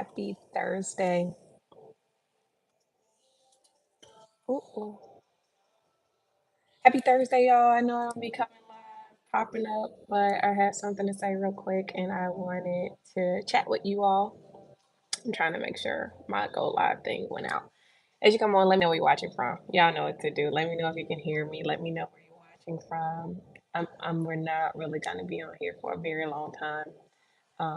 Happy Thursday. Ooh. Happy Thursday, y'all. I know I'll be coming live, popping up, but I have something to say real quick and I wanted to chat with you all. I'm trying to make sure my go live thing went out. As you come on, let me know where you're watching from. Y'all know what to do. Let me know if you can hear me. Let me know where you're watching from. We're not really going to be on here for a very long time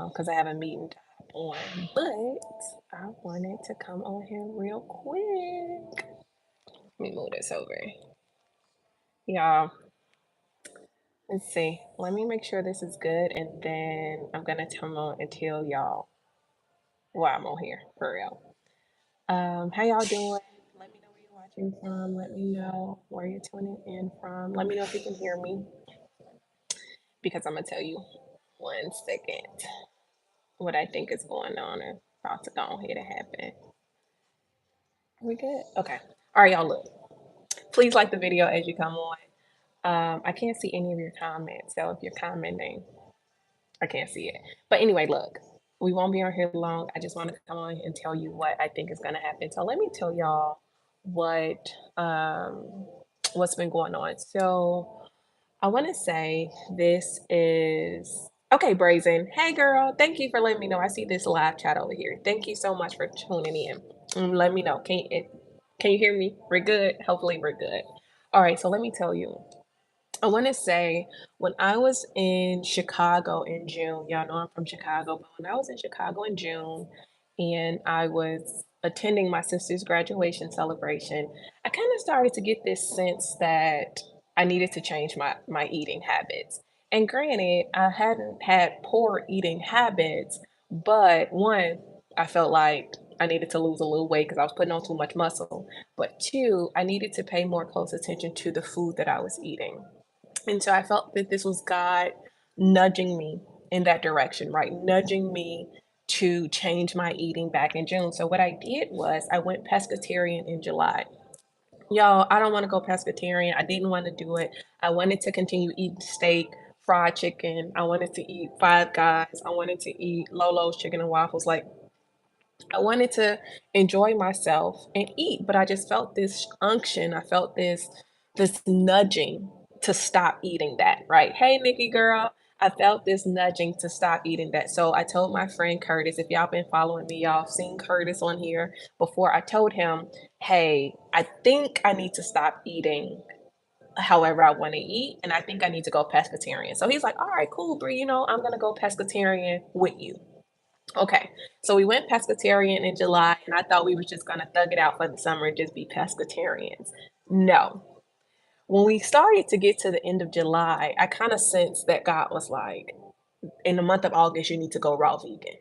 because I have a meeting to hop on. But I wanted to come on here real quick. Let me move this over. Y'all, let's see. Let me make sure this is good, and then I'm gonna come on and tell y'all why I'm on here for real. How y'all doing? Let me know where you're watching from. Let me know where you're tuning in from. Let me know if you can hear me because I'm gonna tell you 1 second what I think is going on and about to go ahead and happen. Are we good? Okay. All right, y'all. Look, please like the video as you come on. I can't see any of your comments, so if you're commenting, I can't see it. But anyway, look, we won't be on here long. I just want to come on and tell you what I think is going to happen. So let me tell y'all what what's been going on. So I want to say this is okay, Brazen. Hey, girl. Thank you for letting me know. I see this live chat over here. Thank you so much for tuning in. Let me know. Can you hear me? We're good. Hopefully, we're good. All right. So let me tell you. I want to say when I was in Chicago in June, y'all know I'm from Chicago, but when I was in Chicago in June and I was attending my sister's graduation celebration, I kind of started to get this sense that I needed to change my eating habits. And granted, I hadn't had poor eating habits, but one, I felt like I needed to lose a little weight because I was putting on too much muscle. But two, I needed to pay more close attention to the food that I was eating. And so I felt that this was God nudging me in that direction, right? Nudging me to change my eating back in June. So what I did was I went pescatarian in July. Y'all, I don't want to go pescatarian. I didn't want to do it. I wanted to continue eating steak, fried chicken. I wanted to eat Five Guys. I wanted to eat Lolo's chicken and waffles. Like I wanted to enjoy myself and eat, but I just felt this unction. I felt this nudging to stop eating that, right? Hey, Nikki girl, I felt this nudging to stop eating that. So I told my friend Curtis, if y'all been following me, y'all seen Curtis on here before. I told him, hey, I think I need to stop eating however I want to eat, and I think I need to go pescatarian. So he's like, all right, cool, Bree, I'm gonna go pescatarian with you. Okay, so we went pescatarian in July, and I thought we were just gonna thug it out for the summer and just be pescatarians. No. When we started to get to the end of July, I kind of sensed that God was like, in the month of August, you need to go raw vegan.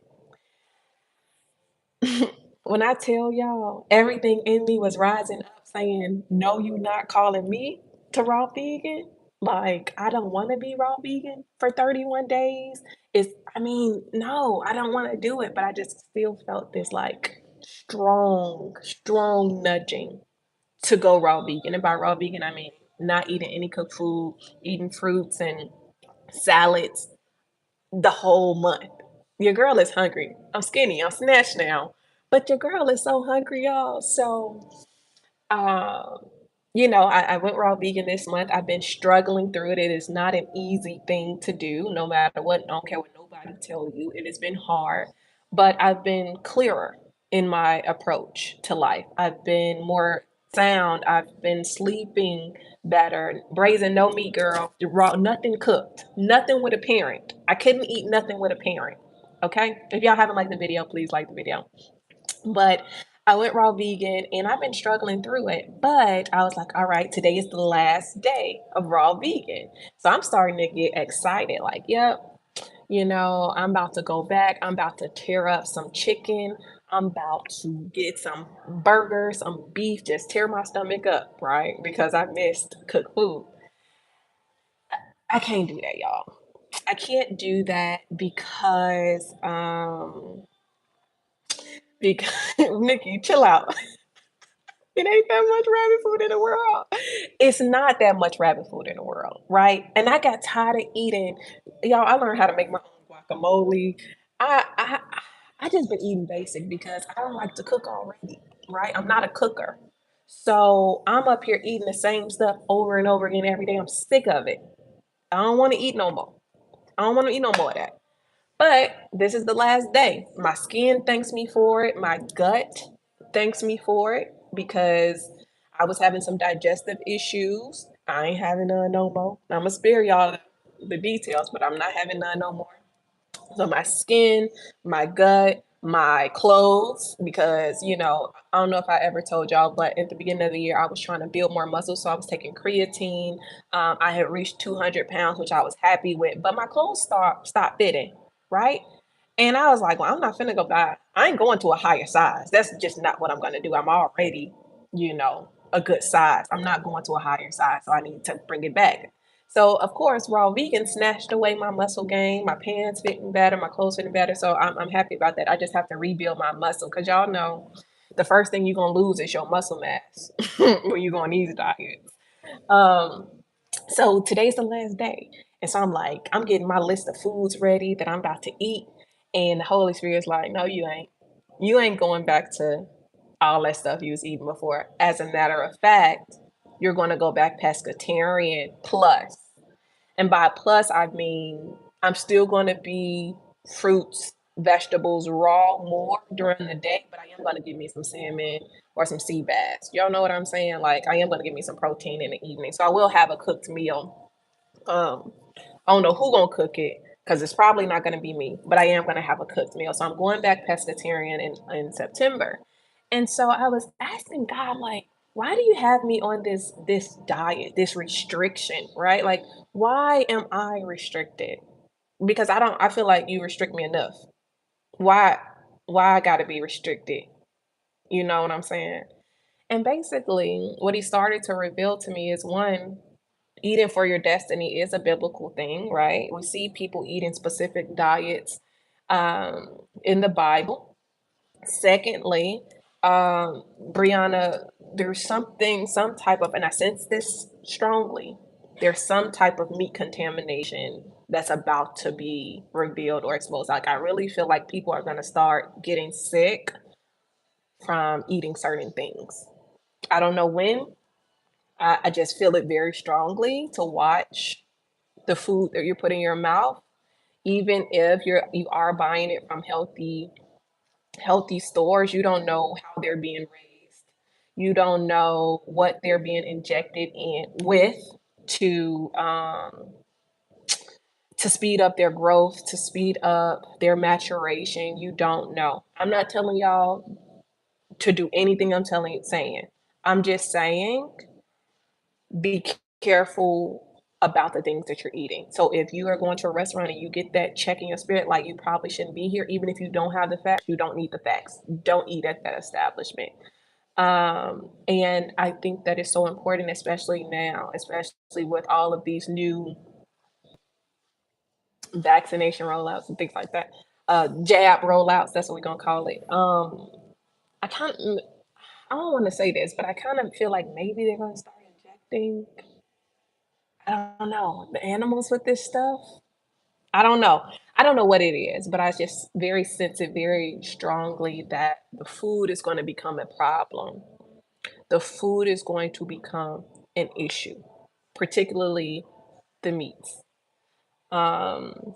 When I tell y'all, everything in me was rising up saying, no, you not calling me to raw vegan. Like, I don't want to be raw vegan for 31 days. No, I don't want to do it, but I just still felt this like strong nudging to go raw vegan. And by raw vegan, I mean not eating any cooked food, eating fruits and salads the whole month. Your girl is hungry. I'm skinny. I'm snatched now. But your girl is so hungry, y'all. So, um, I went raw vegan this month. I've been struggling through it. It is not an easy thing to do, no matter what. I don't care what nobody tell you. It has been hard, but I've been clearer in my approach to life. I've been more sound. I've been sleeping better. Braising no meat, girl. Raw, nothing cooked. Nothing with a parent. I couldn't eat nothing with a parent. Okay? If y'all haven't liked the video, please like the video. But I went raw vegan and I've been struggling through it. But I was like, all right, today is the last day of raw vegan. So I'm starting to get excited. Like, yep, I'm about to go back. I'm about to tear up some chicken. I'm about to get some burgers, some beef, just tear my stomach up, right? Because I missed cooked food. I can't do that, y'all. I can't do that because Nikki, chill out. It ain't that much rabbit food in the world. It's not that much rabbit food in the world, right? And I got tired of eating. Y'all, I learned how to make my own guacamole. I I just been eating basic because I don't like to cook already, right? I'm not a cooker. So I'm up here eating the same stuff over and over again every day. I'm sick of it. I don't want to eat no more. I don't want to eat no more of that. But this is the last day. My skin thanks me for it. My gut thanks me for it because I was having some digestive issues. I ain't having none no more. I'm gonna spare y'all the details, but I'm not having none no more. So my skin, my gut, my clothes, because I don't know if I ever told y'all, but at the beginning of the year, I was trying to build more muscle, so I was taking creatine. I had reached 200 pounds, which I was happy with, but my clothes stopped fitting, right? And I was like, well, I'm not finna go buy. I ain't going to a higher size. That's just not what I'm gonna do. I'm already, a good size. I'm not going to a higher size, so I need to bring it back. So of course, raw vegan snatched away my muscle gain. My pants fitting better, my clothes fitting better. So I'm happy about that. I just have to rebuild my muscle because y'all know the first thing you're gonna lose is your muscle mass when you go on these diets. Um, so today's the last day. And so I'm like, I'm getting my list of foods ready that I'm about to eat. And the Holy Spirit's like, no, you ain't. You ain't going back to all that stuff you was eating before. As a matter of fact, you're going to go back pescatarian plus. And by plus, I mean I'm still going to be fruits, vegetables, raw more during the day, but I am going to give me some salmon or some sea bass. Y'all know what I'm saying? Like I am going to give me some protein in the evening, so I will have a cooked meal. Um, I don't know who gonna cook it because it's probably not gonna be me, but I am gonna have a cooked meal. So I'm going back pescatarian in September. And so I was asking God, like, why do you have me on this diet, this restriction, right? Like, why am I restricted? Because I feel like you restrict me enough. Why why I gotta be restricted? You know what I'm saying? And basically what he started to reveal to me is one, eating for your destiny is a biblical thing, right? We see people eating specific diets in the Bible. Secondly, Brianna, there's some type of, and I sense this strongly, there's some type of meat contamination that's about to be revealed or exposed. Like, I really feel like people are going to start getting sick from eating certain things. I don't know when. I just feel it very strongly to watch the food that you're putting in your mouth, even if you are buying it from healthy stores, you don't know how they're being raised. You don't know what they're being injected in with to um, to speed up their growth, to speed up their maturation. You don't know. I'm not telling y'all to do anything I'm saying. I'm just saying be careful about the things that you're eating. So if you are going to a restaurant and you get that check in your spirit, like you probably shouldn't be here, even if you don't have the facts, you don't need the facts. Don't eat at that establishment. And I think that is so important, especially now, especially with all of these new vaccination rollouts and things like that. Jab rollouts, that's what we're gonna call it. I kind of, I don't want to say this, but I kind of feel like maybe they're gonna start injecting, I don't know, the animals with this stuff. I don't know. I don't know what it is, but I just very sense it very strongly that the food is going to become a problem. The food is going to become an issue, particularly the meats. Um,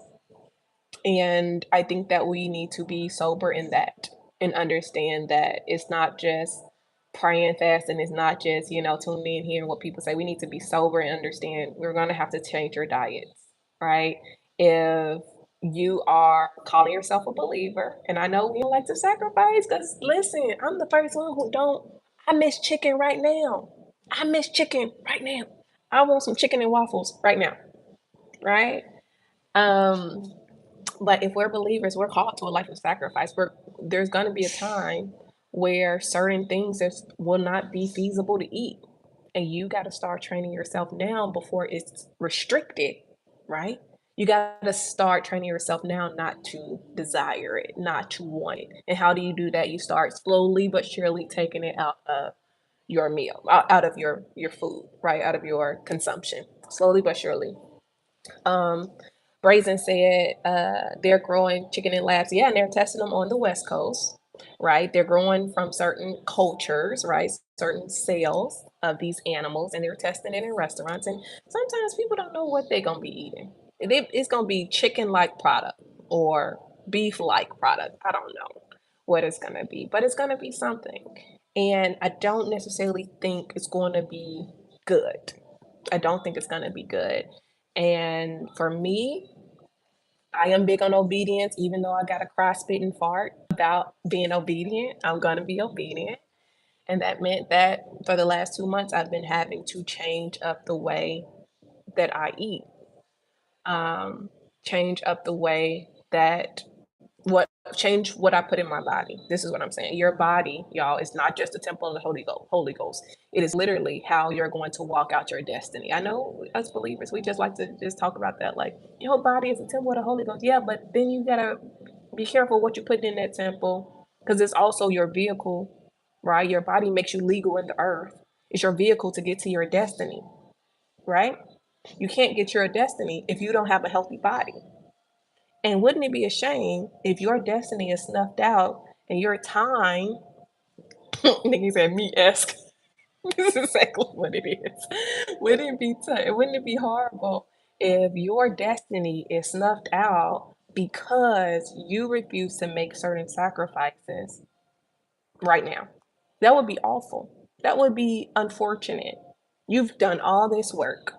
and I think that we need to be sober in that and understand that it's not just praying fast and it's not just, tuning in, hearing what people say. We need to be sober and understand we're going to have to change your diets, right? If you are calling yourself a believer, and I know we don't like to sacrifice because listen, I'm the first one who don't, I miss chicken right now. I miss chicken right now. I want some chicken and waffles right now, right? Um, but if we're believers, we're called to a life of sacrifice. There's going to be a time where certain things will not be feasible to eat. And you got to start training yourself now before it's restricted, right? You got to start training yourself now not to desire it, not to want it. And how do you do that? You start slowly but surely taking it out of your meal, out of your food, right? Out of your consumption, slowly but surely. Um, Brazen said they're growing chicken in labs. Yeah, and they're testing them on the West Coast, right? They're growing from certain cultures, right? Certain cells of these animals, and they're testing it in restaurants. And sometimes people don't know what they're gonna be eating. It's gonna be chicken-like product or beef-like product. I don't know what it's gonna be, but it's gonna be something. And I don't necessarily think it's going to be good. I don't think it's gonna be good. And for me, I am big on obedience, even though I got a cry, spit, and fart about being obedient. I'm gonna be obedient. And that meant that for the last 2 months, I've been having to change up the way that I eat, um, change up the way that what change what I put in my body. This is what I'm saying. Your body, y'all, is not just a temple of the Holy Ghost. Holy Ghost. It is literally how you're going to walk out your destiny. I know us believers, we just like to just talk about that, like your body is a temple of the Holy Ghost. Yeah, but then you gotta be careful what you put in that temple because it's also your vehicle, right? Your body makes you legal in the earth. It's your vehicle to get to your destiny, right? You can't get your destiny if you don't have a healthy body. And wouldn't it be a shame if your destiny is snuffed out and your time, nigga said me esque. This is exactly what it is. Wouldn't it be horrible if your destiny is snuffed out because you refuse to make certain sacrifices right now? That would be awful. That would be unfortunate. You've done all this work.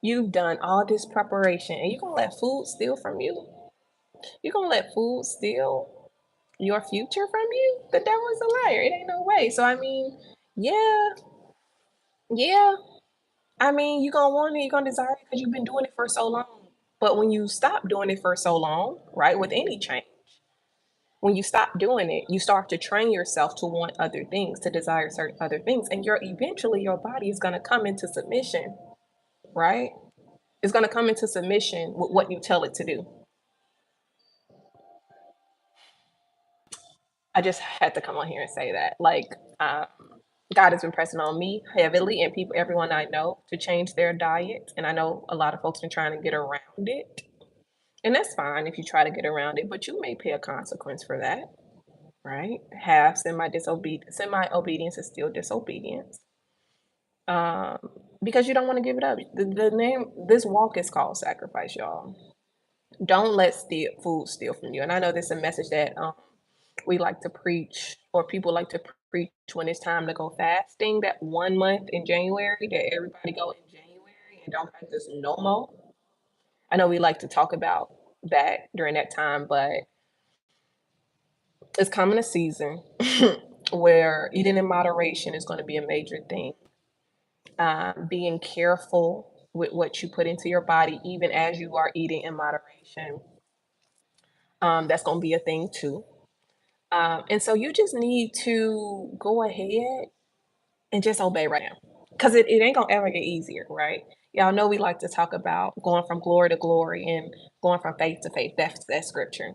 You've done all this preparation, and you're gonna let food steal from you? You're gonna let food steal your future from you? The devil is a liar. It ain't no way. So I mean, yeah, yeah. I mean, you're gonna want it, you're gonna desire it because you've been doing it for so long. But when you stop doing it for so long, right, with any change, when you stop doing it, you start to train yourself to want other things, to desire certain other things, and your body is gonna come into submission, right? It's gonna come into submission with what you tell it to do. I just had to come on here and say that. Like, um, God has been pressing on me heavily and people, everyone I know, to change their diet. And I know a lot of folks been trying to get around it. And that's fine if you try to get around it, but you may pay a consequence for that, right? Have semi obedience is still disobedience. Um, because you don't want to give it up. The name this walk is called sacrifice, y'all. Don't let food steal from you. And I know this is a message that we like to preach, or people like to preach when it's time to go fasting. That 1 month in January that everybody go in January and don't practice no more. I know we like to talk about that during that time, but it's coming a season where eating in moderation is going to be a major thing. Being careful with what you put into your body, even as you are eating in moderation, that's going to be a thing too. And so you just need to go ahead and just obey right now. Because it ain't gonna ever get easier, right? Y'all know we like to talk about going from glory to glory and going from faith to faith. That's scripture.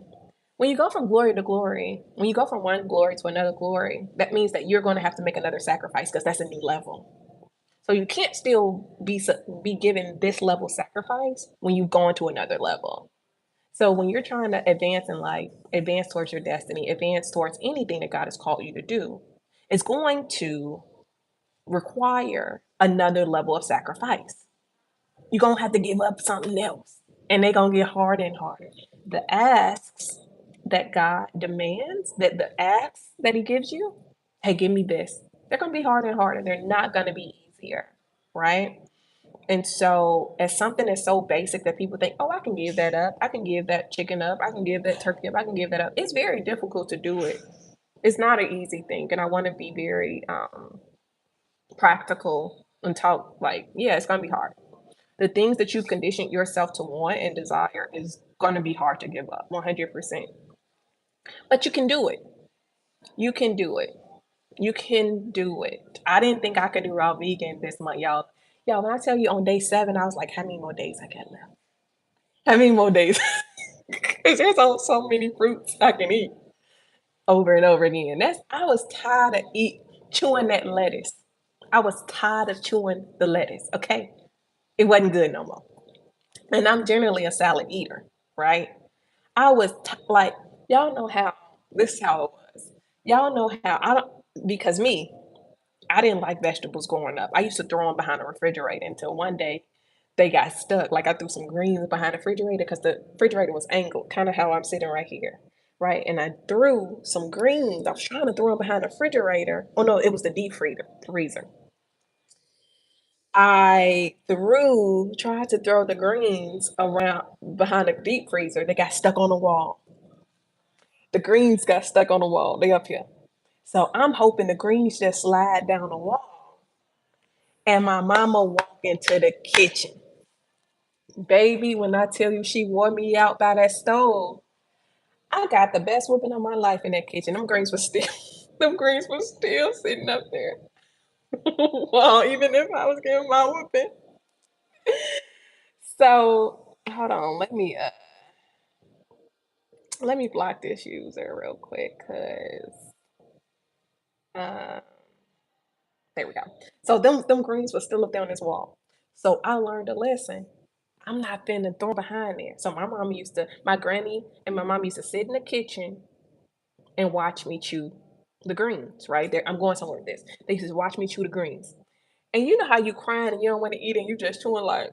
When you go from glory to glory, when you go from one glory to another glory, that means that you're going to have to make another sacrifice because that's a new level. So you can't still be given this level sacrifice when you go into another level. So when you're trying to advance in life, advance towards your destiny, advance towards anything that God has called you to do, it's going to require another level of sacrifice. You're gonna have to give up something else. And they're gonna get harder and harder. The asks that God demands, that the asks that He gives you, hey, give me this. They're gonna be harder and harder. They're not gonna be easier, right? And so, as something that's so basic that people think, oh, I can give that up. I can give that chicken up. I can give that turkey up. I can give that up. It's very difficult to do it. It's not an easy thing. And I want to be very practical and talk like, yeah, it's going to be hard. The things that you've conditioned yourself to want and desire is going to be hard to give up 100%. But you can do it. You can do it. You can do it. I didn't think I could do raw vegan this month, y'all. Y'all, when I tell you on day 7, I was like, how many more days I got left? How many more days? Because there's so many fruits I can eat over and over again. I was tired of chewing that lettuce. I was tired of chewing the lettuce, okay? It wasn't good no more. And I'm generally a salad eater, right? I was like, y'all know how this is how it was. Y'all know how I don't because me, I didn't like vegetables growing up. I used to throw them behind the refrigerator until one day they got stuck. Like I threw some greens behind the refrigerator because the refrigerator was angled, kind of how I'm sitting right here, right? And I threw some greens. I was trying to throw them behind the refrigerator. Oh no, it was the deep freezer. Tried to throw the greens around behind the deep freezer. They got stuck on the wall. The greens got stuck on the wall. They up here. So I'm hoping the greens just slide down the wall. And my mama walk into the kitchen. Baby, when I tell you she wore me out by that stove, I got the best whooping of my life in that kitchen. Them greens was still them greens was still sitting up there. Well, even if I was getting my whooping. So hold on, let me block this user real quick because uh, there we go. So them greens were still up there on this wall. So I learned a lesson. I'm not finna throw behind there. So my granny and my mom used to sit in the kitchen and watch me chew the greens. Right there, I'm going somewhere with this. They used to watch me chew the greens. And you know how you crying and you don't want to eat and you just chewing like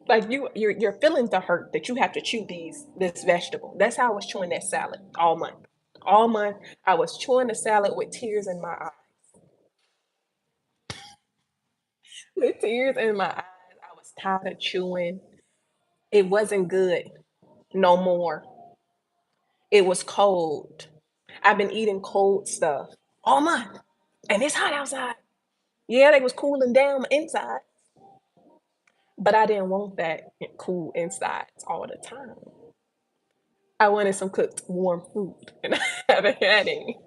you're feeling the hurt that you have to chew this vegetable. That's how I was chewing that salad all month. All month I was chewing the salad with tears in my eyes. With tears in my eyes. I was tired of chewing. It wasn't good no more. It was cold. I've been eating cold stuff all month. And it's hot outside. Yeah, they was cooling down inside. But I didn't want that cool inside all the time. I wanted some cooked warm food. And I haven't had any.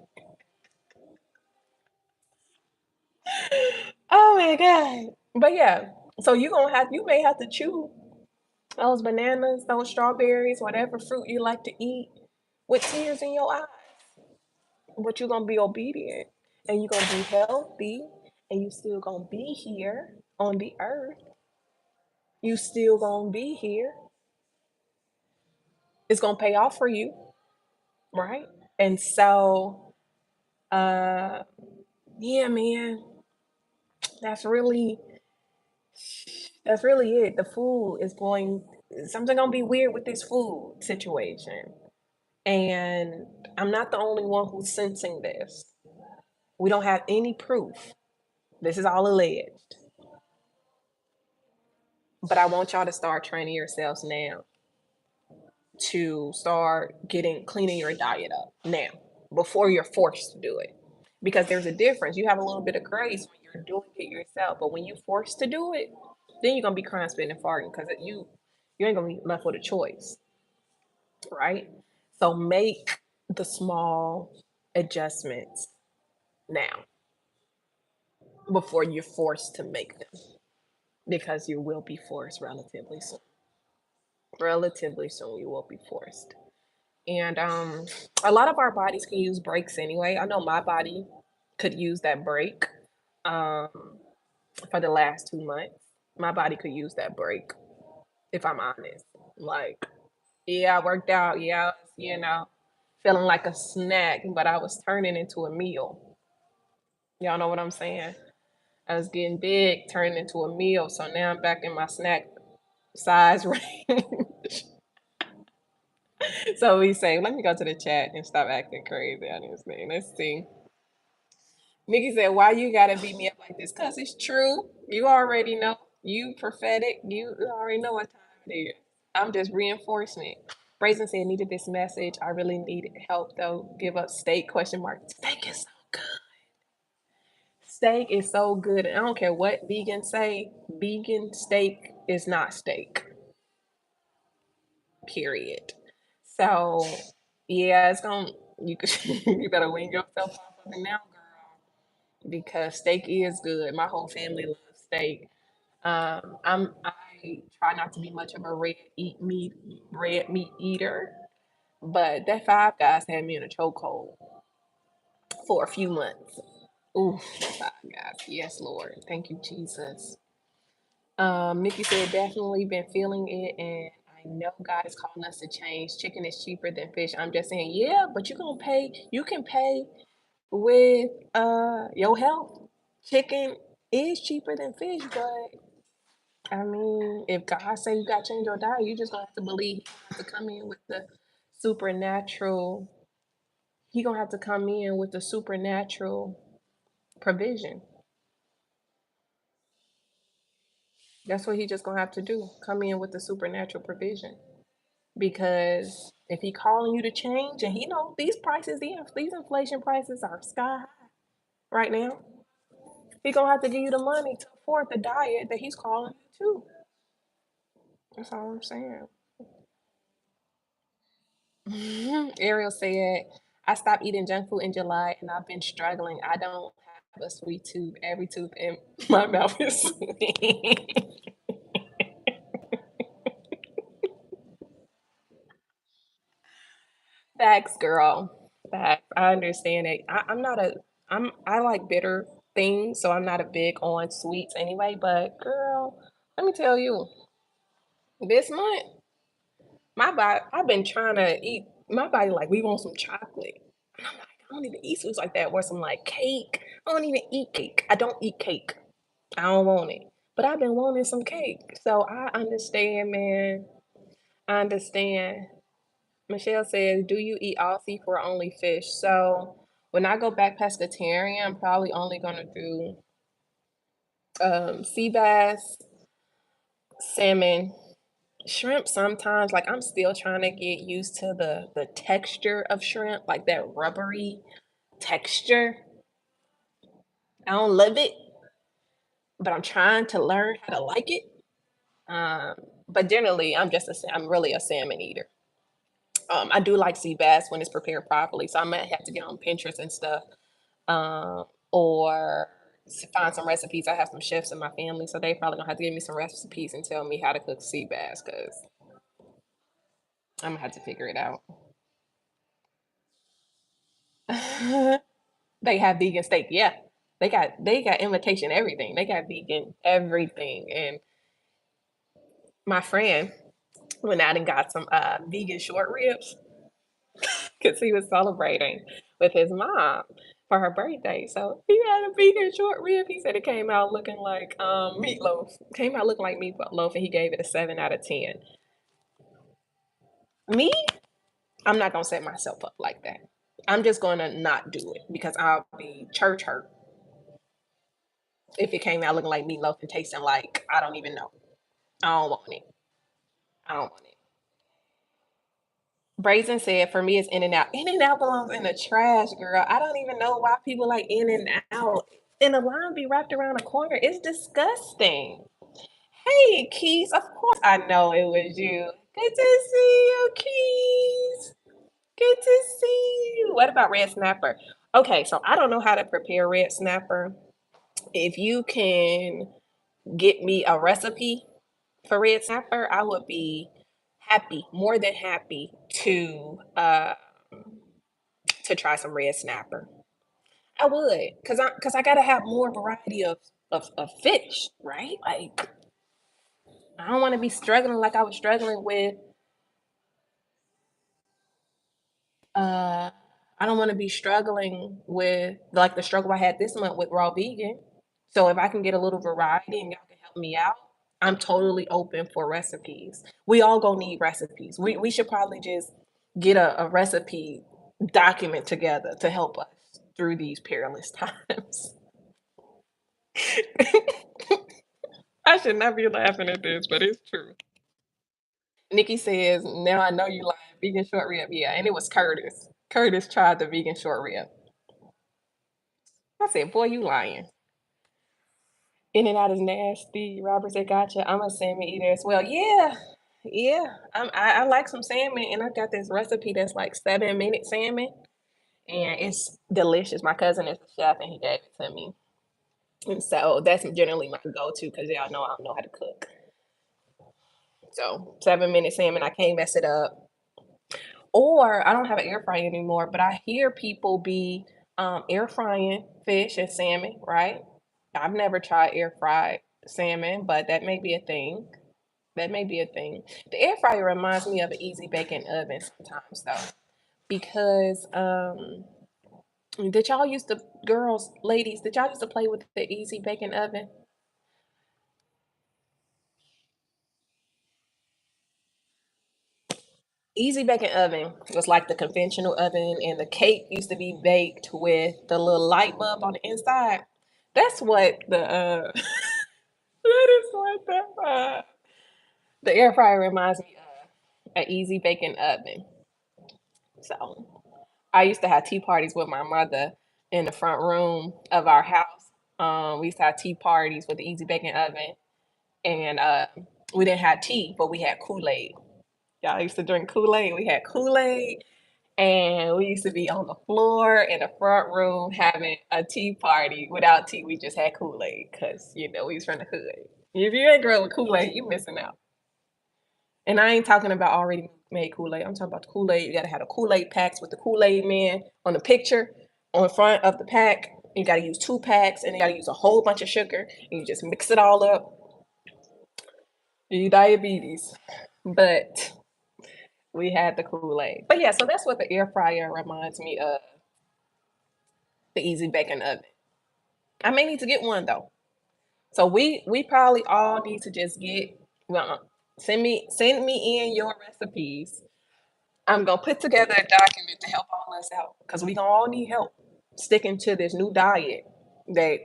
Oh my God. But yeah. So you may have to chew those bananas, those strawberries, whatever fruit you like to eat with tears in your eyes. But you're gonna be obedient and you're gonna be healthy and you still gonna be here on the earth. You still gonna be here. It's gonna pay off for you, right? And so uh yeah, man, that's really that's really it. The food is going something gonna be weird with this food situation. And I'm not the only one who's sensing this. We don't have any proof. This is all alleged. But I want y'all to start training yourselves now to start getting cleaning your diet up now before you're forced to do it. Because there's a difference. You have a little bit of grace when you're doing it yourself, but when you're forced to do it, then you're gonna be crying, spitting, and farting because you ain't gonna be left with a choice, right? So make the small adjustments now before you're forced to make them because you will be forced relatively soon. Relatively soon, you will be forced. And a lot of our bodies can use breaks anyway. I know my body could use that break um, for the last 2 months. My body could use that break, if I'm honest. Like, yeah, I worked out. Yeah, I was, feeling like a snack, but I was turning into a meal. Y'all know what I'm saying? I was getting big, turning into a meal. So now I'm back in my snack size range. So we say, let me go to the chat and stop acting crazy on this thing. Let's see. Nikki said, why you gotta beat me up like this? Cause it's true. You already know. You prophetic. You already know what time it is. I'm just reinforcing it. Brazen said, needed this message. I really needed help though. Give up steak question mark. Steak is so good. Steak is so good. I don't care what vegans say. Vegan steak is not steak. Period. So yeah, it's gonna you could you better wing yourself off of it now, girl, because steak is good. My whole family loves steak. I try not to be much of a red meat eater, but that Five Guys had me in a chokehold for a few months. Ooh, Five Guys, yes, Lord, thank you, Jesus. Nikki said definitely been feeling it, and I know God is calling us to change. Chicken is cheaper than fish. I'm just saying, yeah, but you're gonna pay. You can pay with your health. Chicken is cheaper than fish, but I mean, if God say you got to change your diet, you just gonna have to believe He gonna have to come in with the supernatural. He gonna have to come in with the supernatural provision. That's what he just gonna have to do. Come in with the supernatural provision. Because if he calling you to change, and he know these prices, these inflation prices are sky high right now, he gonna have to give you the money to afford the diet that he's calling you to. That's all I'm saying. Ariel said, I stopped eating junk food in July and I've been struggling. I don't have a sweet tooth. Every tooth in my mouth is sweet. Facts, girl. Facts. I understand it. I'm not a I like bitter things, so I'm not a big on sweets anyway. But girl, let me tell you, this month, my body I've been trying to eat my body like we want some chocolate. And I'm like, I don't even eat sweets like that or some like cake. I don't even eat cake. I don't eat cake. I don't want it. But I've been wanting some cake. So I understand, man. I understand. Michelle says, "Do you eat all seafood or only fish?" So when I go back pescatarian, I'm probably only gonna do sea bass, salmon, shrimp. Sometimes, like I'm still trying to get used to the texture of shrimp, like that rubbery texture. I don't love it, but I'm trying to learn how to like it. Um, but generally, I'm really a salmon eater. I do like sea bass when it's prepared properly, so I might have to get on Pinterest and stuff, or find some recipes. I have some chefs in my family, so they probably gonna have to give me some recipes and tell me how to cook sea bass because I'm gonna have to figure it out. They have vegan steak, yeah. They got invitation everything. They got vegan everything, and my friend went out and got some vegan short ribs because he was celebrating with his mom for her birthday. So he had a vegan short rib. He said it came out looking like meatloaf. Came out looking like meatloaf, and he gave it a 7 out of 10. Me, I'm not gonna set myself up like that. I'm just gonna not do it because I'll be church hurt if it came out looking like meatloaf and tasting like I don't even know. I don't want it. I don't want it. Brazen said, for me, it's In and Out. In and Out belongs in the trash, girl. I don't even know why people like In and Out. And the line be wrapped around the corner. It's disgusting. Hey, Keys. Of course I know it was you. Good to see you, Keys. Good to see you. What about red snapper? Okay, so I don't know how to prepare red snapper. If you can get me a recipe for red snapper, I would be happy, more than happy to try some red snapper. I would, cause I gotta have more variety of fish, right? Like I don't want to be struggling like I was struggling with. Uh, I don't want to be struggling with like the struggle I had this month with raw vegan. So if I can get a little variety and y'all can help me out, I'm totally open for recipes. We all gonna need recipes. We should probably just get a recipe document together to help us through these perilous times. I should not be laughing at this, but it's true. Nikki says, now I know you lying. Vegan short rib. Yeah, and it was Curtis. Curtis tried the vegan short rib. I said, boy, you lying. In and Out is nasty. Robert said, gotcha. I'm a salmon eater as well. Yeah, yeah. I like some salmon, and I got this recipe that's like 7 minute salmon, and it's delicious. My cousin is a chef, and he gave it to me. And so that's generally my go to because y'all know I don't know how to cook. So 7 minute salmon, I can't mess it up. Or I don't have an air fryer anymore, but I hear people be air frying fish and salmon, right? I've never tried air fried. salmon, but that may be a thing. That may be a thing. The air fryer reminds me of an easy baking oven sometimes, though, because did y'all used to, girls, ladies, did y'all used to play with the easy baking oven? Easy baking oven was like the conventional oven, and the cake used to be baked with the little light bulb on the inside. That's what the that is what the air fryer reminds me of. An easy baking oven. So I used to have tea parties with my mother in the front room of our house. We used to have tea parties with the easy baking oven, and we didn't have tea, but we had Kool Aid. Y'all used to drink Kool Aid. We had Kool Aid, and we used to be on the floor in the front room having a tea party. Without tea, we just had Kool Aid because we was from the hood. If you ain't grow up with Kool Aid, you missing out. And I ain't talking about already made Kool Aid. I'm talking about the Kool Aid. You gotta have the Kool Aid packs with the Kool Aid man on the picture on front of the pack. You gotta use 2 packs, and you gotta use a whole bunch of sugar, and you just mix it all up. You diabetes, but we had the Kool Aid. But yeah, so that's what the air fryer reminds me of, the easy baking oven. I may need to get one though. So we probably all need to just get, well, send me in your recipes. I'm gonna put together a document to help all us out because we gonna all need help sticking to this new diet that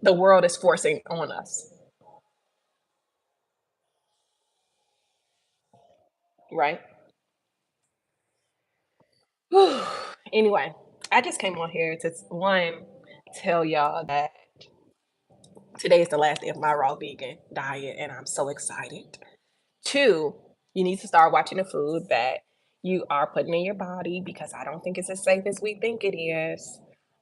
the world is forcing on us, right? Whew. Anyway, I just came on here to one tell y'all that today is the last day of my raw vegan diet, and I'm so excited. Two, you need to start watching the food that you are putting in your body because I don't think it's as safe as we think it is.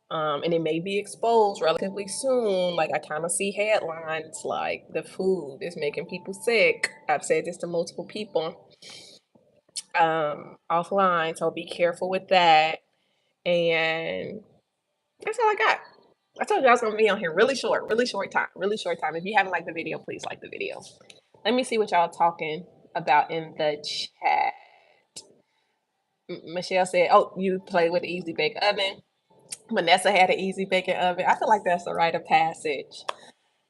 And it may be exposed relatively soon. Like I kind of see headlines like the food is making people sick. I've said this to multiple people offline, so be careful with that. And that's all I got. I told you I was gonna be on here really short time, really short time. If you haven't liked the video, please like the video. Let me see what y'all talking about in the chat. Michelle said, "Oh, you play with the easy bake oven." Vanessa had an easy baking oven. I feel like that's a rite of passage.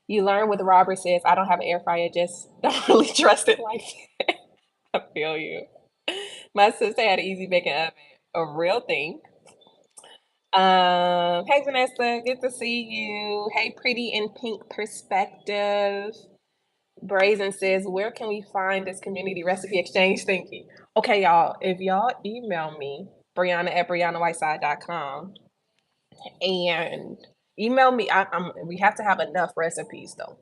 You learn what Robert says. I don't have an air fryer, just don't really trust it like that. I feel you. My sister had an easy baking oven, a real thing. Hey Vanessa, good to see you. Hey, pretty in pink perspective. Brazen says, where can we find this community recipe exchange thingy? Okay, y'all, if y'all email me, Brianna at BriannaWhiteside.com, and email me, we have to have enough recipes though.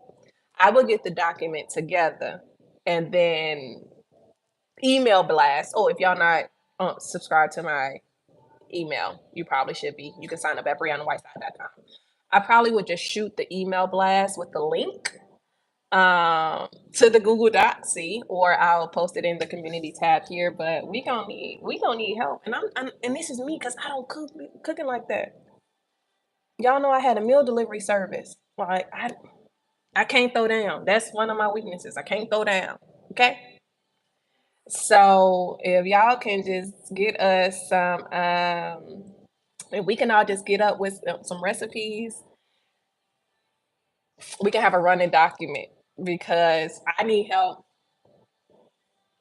I will get the document together and then email blast. Oh, if y'all not subscribed to my email, you probably should be. You can sign up at BriannaWhiteside.com. I probably would just shoot the email blast with the link to the Google Doc, see, or I'll post it in the community tab here. But we gonna need help, and and this is me because I don't cooking like that. Y'all know I had a meal delivery service. Like I can't throw down. That's one of my weaknesses. I can't throw down. Okay. So if y'all can just get us some, if we can all just get up with some recipes, we can have a running document because I need help.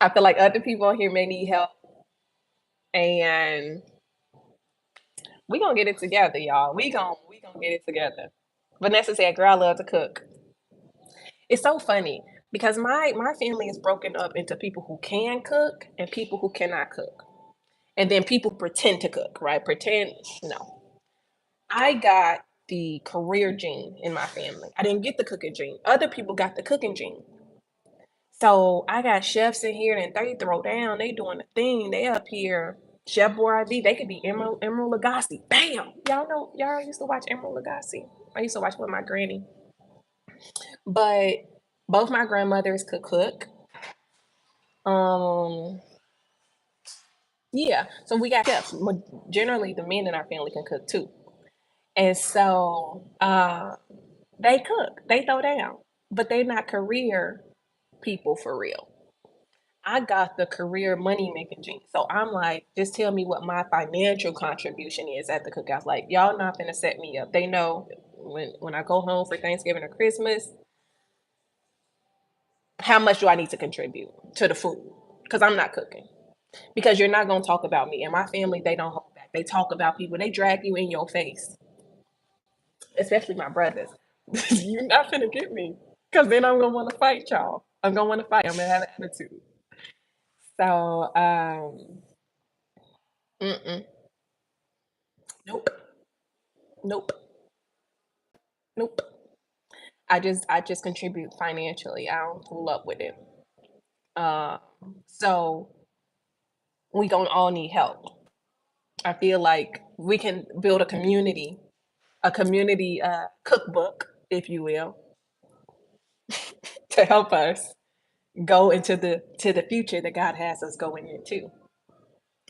I feel like other people on here may need help, and we gonna get it together, y'all. We gonna get it together. Vanessa said, "Girl, I love to cook." It's so funny because my family is broken up into people who can cook and people who cannot cook, and then people pretend to cook, right? Pretend no. I got the career gene in my family. I didn't get the cooking gene. Other people got the cooking gene. So I got chefs in here and they throw down. They doing the thing. They up here. Chef Boyardee. They could be Emerald Lagasse. Bam. Y'all know. Y'all used to watch Emerald Lagasse. I used to watch with my granny. But both my grandmothers could cook. Um, yeah. So we got chefs. Generally, the men in our family can cook too. And so they cook. They throw down. but they're not career people for real. I got the career money making gene. So I'm like, just tell me what my financial contribution is at the cookouts. Like, y'all not gonna set me up. They know when I go home for Thanksgiving or Christmas, how much do I need to contribute to the food? Because I'm not cooking. Because you're not gonna talk about me. And my family, they don't hold back. They talk about people, they drag you in your face. Especially my brothers. You're not gonna get me. Because then I'm gonna want to fight y'all. I'm gonna want to fight. I'm gonna have an attitude. So mm-mm. Nope. Nope. Nope. I just contribute financially. I don't pull up with it. Uh, so we gonna all need help. I feel like we can build a community cookbook, if you will, to help us go into the future that God has us going into.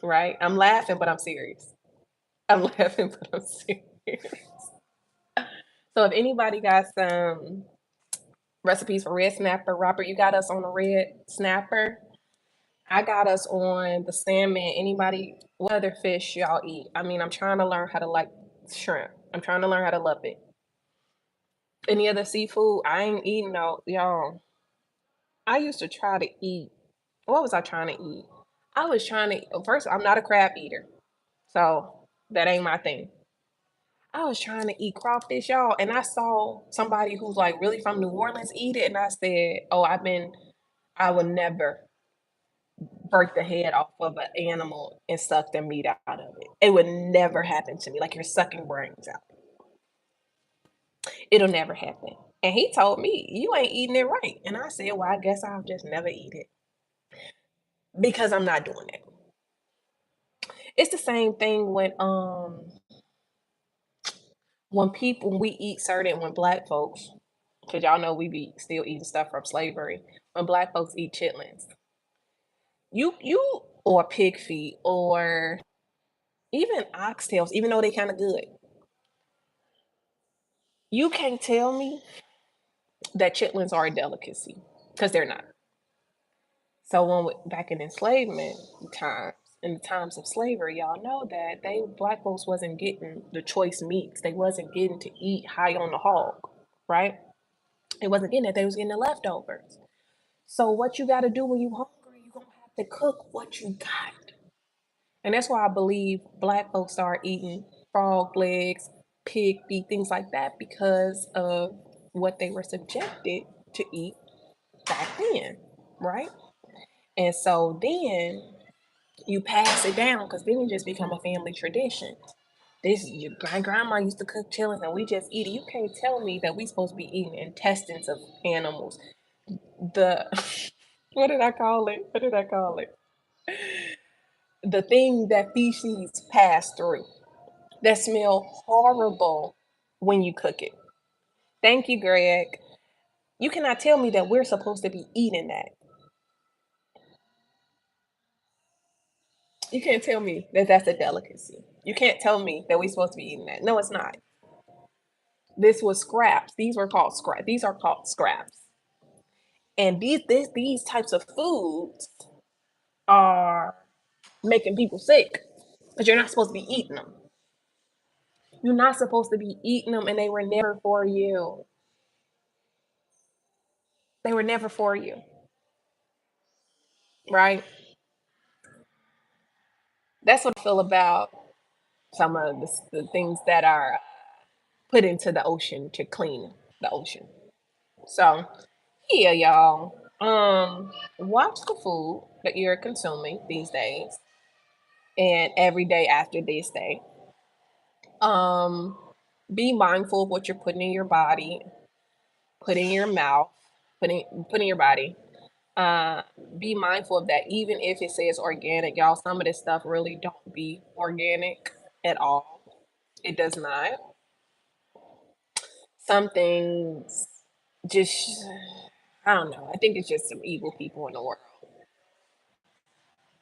Right? I'm laughing, but I'm serious. I'm laughing, but I'm serious. So if anybody got some recipes for red snapper, Robert, you got us on the red snapper. I got us on the salmon. Anybody, what other fish y'all eat? I mean, I'm trying to learn how to like shrimp. I'm trying to learn how to love it. Any other seafood? I ain't eating no, y'all. I used to try to eat. What was I trying to eat? I was trying to, first, I'm not a crab eater. So that ain't my thing. I was trying to eat crawfish, y'all, and I saw somebody who's like really from New Orleans eat it, and I said, "Oh, I would never break the head off of an animal and suck the meat out of it. It would never happen to me. Like you're sucking brains out. It'll never happen." And he told me, "You ain't eating it right." And I said, "Well, I guess I'll just never eat it because I'm not doing it." It's the same thing when we eat certain when black folks, because y'all know we be still eating stuff from slavery. When black folks eat chitlins, you or pig feet or even oxtails, even though they kind of good, you can't tell me that chitlins are a delicacy because they're not. So back in enslavement times, in the times of slavery, y'all know that they black folks wasn't getting the choice meats. They wasn't getting to eat high on the hog, right? They wasn't getting it. They was getting the leftovers. So what you got to do when you hungry, you gonna have to cook what you got. And that's why I believe black folks start eating frog legs, pig feet, things like that because of what they were subjected to eat back then, right? And so then you pass it down because then it just become a family tradition. My grandma used to cook chillings and we just eat it. You can't tell me that we supposed to be eating intestines of animals. The what did I call it? What did I call it? The thing that feces pass through that smell horrible when you cook it. Thank you, Greg. You cannot tell me that we're supposed to be eating that. You can't tell me that that's a delicacy. You can't tell me that we're supposed to be eating that. No, it's not. This was scraps. These are called scraps. And these types of foods are making people sick because you're not supposed to be eating them. You're not supposed to be eating them, and they were never for you. They were never for you, right? That's what I feel about some of the things that are put into the ocean to clean the ocean. So, yeah, y'all. Watch the food that you're consuming these days and every day after this day. Um, be mindful of what you're putting in your body, putting in your mouth, putting in your body. Uh, be mindful of that. Even if it says organic, y'all, some of this stuff really don't be organic at all. It does not. Some things just, I don't know. I think it's just some evil people in the world.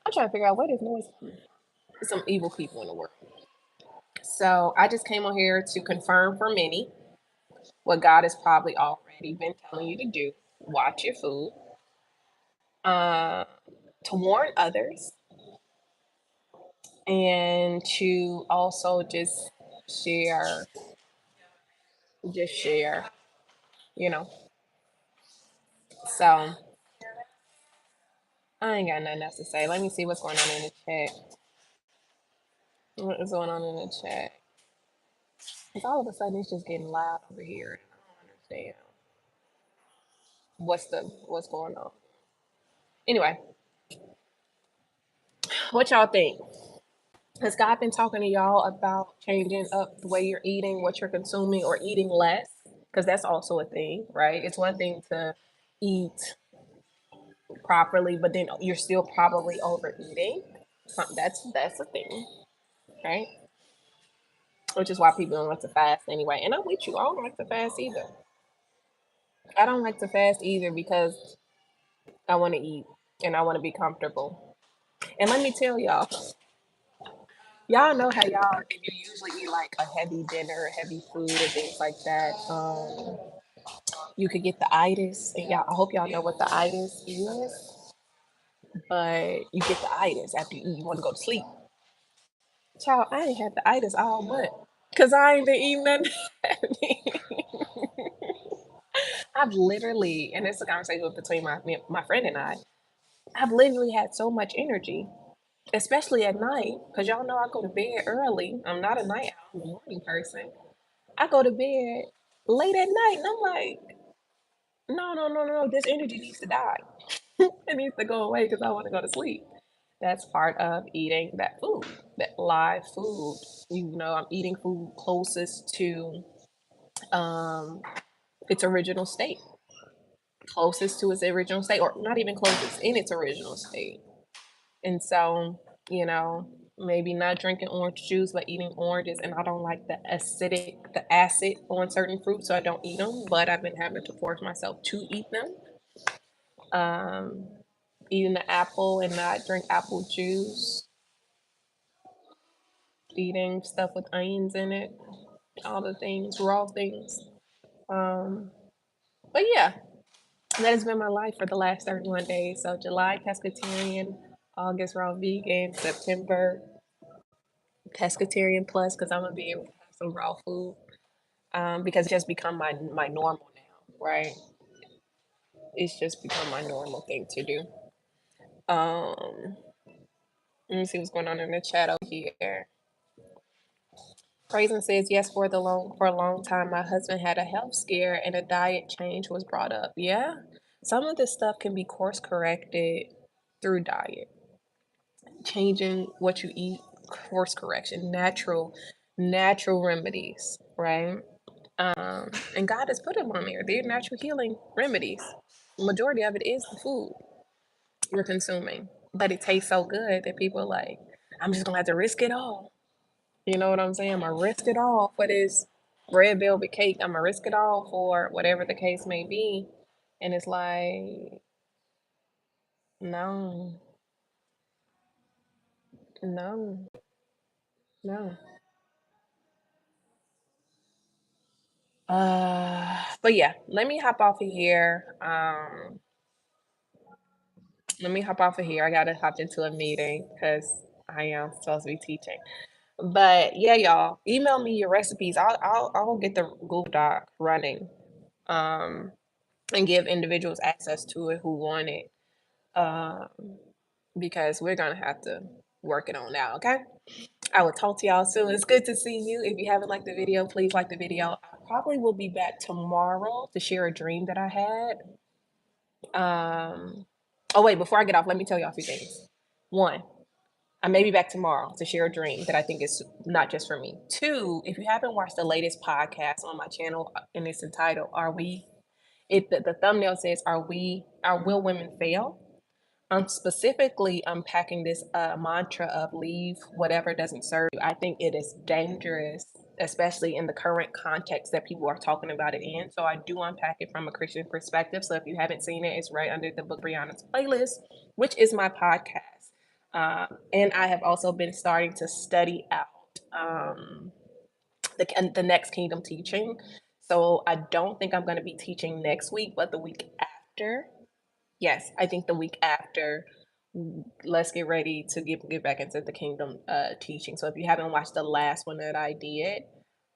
I'm trying to figure out where this noise coming from. Some evil people in the world. So I just came on here to confirm for many what God has probably already already been telling you to do. Watch your food. Uh, to warn others, and to also share, just share, you know. So I ain't got nothing else to say. Let me see what's going on in the chat. What is going on in the chat? Because all of a sudden it's just getting loud over here. I don't understand what's going on. Anyway, what y'all think? Has God been talking to y'all about changing up the way you're eating, what you're consuming, or eating less? Because that's also a thing, right? It's one thing to eat properly, but then you're still probably overeating. That's a thing, right? Which is why people don't like to fast anyway. And I'm with you. I don't like to fast either. I don't like to fast either because I want to eat and I want to be comfortable. And let me tell y'all, y'all know how y'all, if you usually eat like a heavy dinner, heavy food, and things like that, you could get the itis. And y'all, I hope y'all know what the itis is, but you get the itis after you eat. You want to go to sleep. Child, I ain't had the itis all month because I ain't been eating nothing heavy. I've literally, and it's a conversation between my friend and I've literally had so much energy, especially at night, because y'all know I go to bed early. I'm not a night owl, I'm a morning person. I go to bed late at night, and I'm like, no, no, no, no, no, this energy needs to die. It needs to go away because I want to go to sleep. That's part of eating that food, that live food. You know, I'm eating food closest to um, its original state, closest to its original state, or not even closest, in its original state. And so, you know, maybe not drinking orange juice, but eating oranges. And I don't like the acid on certain fruits, so I don't eat them. But I've been having to force myself to eat them. Um, Eating the apple and not drink apple juice. Eating stuff with onions in it, all the things, raw things. Um, but yeah, that has been my life for the last 31 days. So July pescatarian, August raw vegan, September pescatarian plus because I'm gonna be able to have some raw food because it's just become my normal now, right? It's just become my normal thing to do. Um, Let me see what's going on in the chat over here. Praisen says yes for a long time. My husband had a health scare and a diet change was brought up. Yeah, some of this stuff can be course corrected through diet, changing what you eat, course correction, natural remedies, right? And God has put them on there. They're natural healing remedies. Majority of it is the food we're consuming, but it tastes so good that people are like, I'm just gonna have to risk it all. You know what I'm saying? I'm gonna risk it all for this red velvet cake. I'm gonna risk it all for whatever the case may be. And it's like, no, no, no. But yeah, let me hop off of here. Let me hop off of here. I gotta hop into a meeting because I am supposed to be teaching. But yeah, y'all, email me your recipes. I'll get the Google Doc running, um, and give individuals access to it who want it. Um, because we're gonna have to work it on now. Okay. I will talk to y'all soon. It's good to see you. If you haven't liked the video, please like the video. I probably will be back tomorrow to share a dream that I had. Oh wait, before I get off, let me tell y'all a few things. One, I may be back tomorrow to share a dream that I think is not just for me. Two, if you haven't watched the latest podcast on my channel and it's entitled "Are We?" The thumbnail says "Are Will Women Fail?" I'm specifically unpacking this mantra of leave whatever doesn't serve you. I think it is dangerous, especially in the current context that people are talking about it in. So I do unpack it from a Christian perspective. So if you haven't seen it, it's right under the Book Brianna's playlist, which is my podcast. And I have also been starting to study out the next kingdom teaching. So I don't think I'm going to be teaching next week, but the week after. Yes, I think the week after. Let's get ready to get back into the kingdom teaching. So if you haven't watched the last one that I did,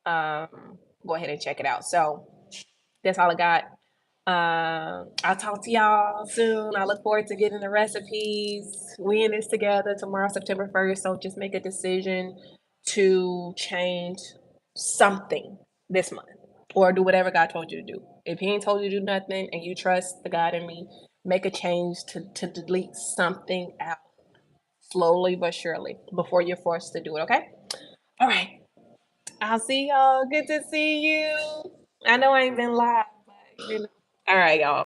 go ahead and check it out. So that's all I got. I'll talk to y'all soon. I look forward to getting the recipes. We in this together tomorrow, September 1st. So just make a decision to change something this month or do whatever God told you to do. If He ain't told you to do nothing and you trust the God in me, make a change to delete something out slowly but surely before you're forced to do it, okay? All right. I'll see y'all. Good to see you. I know I ain't been live, but you know. All right, y'all.